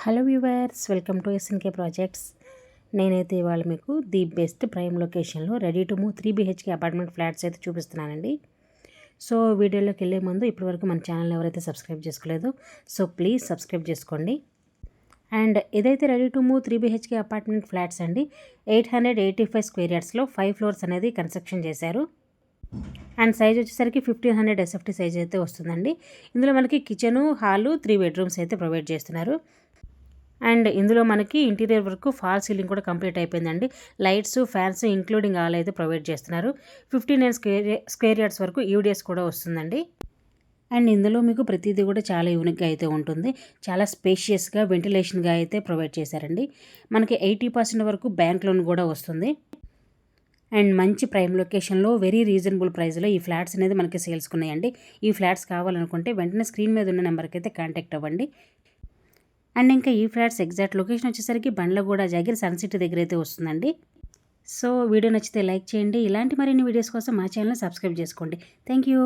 Hello viewers, welcome to SNK projects. నేనైతే ఇవాళ మీకు ది బెస్ట్ ప్రైమ్ లొకేషన్లో ready to move 3 BHK apartment flats అయితే చూపిస్తున్నానండి. సో వీడియోలోకి వెళ్ళే ముందు ఇప్పటివరకు మన ఛానల్ ఎవరైతే సబ్స్క్రైబ్ చేసుకోలేదో ప్లీజ్ సబ్స్క్రైబ్ చేసుకోండి. అండ్ ఇదైతే ready to move 3 BHK apartment flats అండి. 885 స్క్వేర్ యార్డ్స్లో 5 ఫ్లోర్స్ అనేది కన్స్ట్రక్షన్ చేశారు. అండ్ సైజ్ వచ్చేసరికి 1500 SFT సైజ్ అయితే వస్తుందండి. ఇందులో మనకి కిచెను, హాలు, 3 బెడ్రూమ్స్ అయితే ప్రొవైడ్ చేస్తున్నారు. అండ్ ఇందులో మనకి ఇంటీరియర్ వర్క్, ఫాల్ సీలింగ్ కూడా కంప్లీట్ అయిపోయిందండి. లైట్స్, ఫ్యాన్స్ ఇంక్లూడింగ్ ఆల్ అయితే ప్రొవైడ్ చేస్తున్నారు. 59 స్క్వేర్ యార్డ్స్ వరకు యూడిఎస్ కూడా వస్తుందండి. అండ్ ఇందులో మీకు ప్రతిదీ కూడా చాలా యూనిక్గా అయితే ఉంటుంది. చాలా స్పేషియస్గా, వెంటిలేషన్గా అయితే ప్రొవైడ్ చేశారండి. మనకి 80% వరకు బ్యాంక్ లోన్ కూడా వస్తుంది. అండ్ మంచి ప్రైమ్ లొకేషన్లో వెరీ రీజనబుల్ ప్రైస్లో ఈ ఫ్లాట్స్ అనేది మనకి సేల్స్కి ఉన్నాయండి. ఈ ఫ్లాట్స్ కావాలనుకుంటే వెంటనే స్క్రీన్ మీద ఉన్న నెంబర్కి అయితే కాంటాక్ట్ అవ్వండి. అండ్ ఇంకా ఈ ఫ్లాట్స్ ఎగ్జాక్ట్ లొకేషన్ వచ్చేసరికి బండ్లగూడ, జాగిర్, సన్ సిటీ దగ్గర అయితే వస్తుందండి. సో వీడియో నచ్చితే లైక్ చేయండి. ఇలాంటి మరిన్ని వీడియోస్ కోసం మా ఛానల్ని సబ్స్క్రైబ్ చేసుకోండి. Thank you.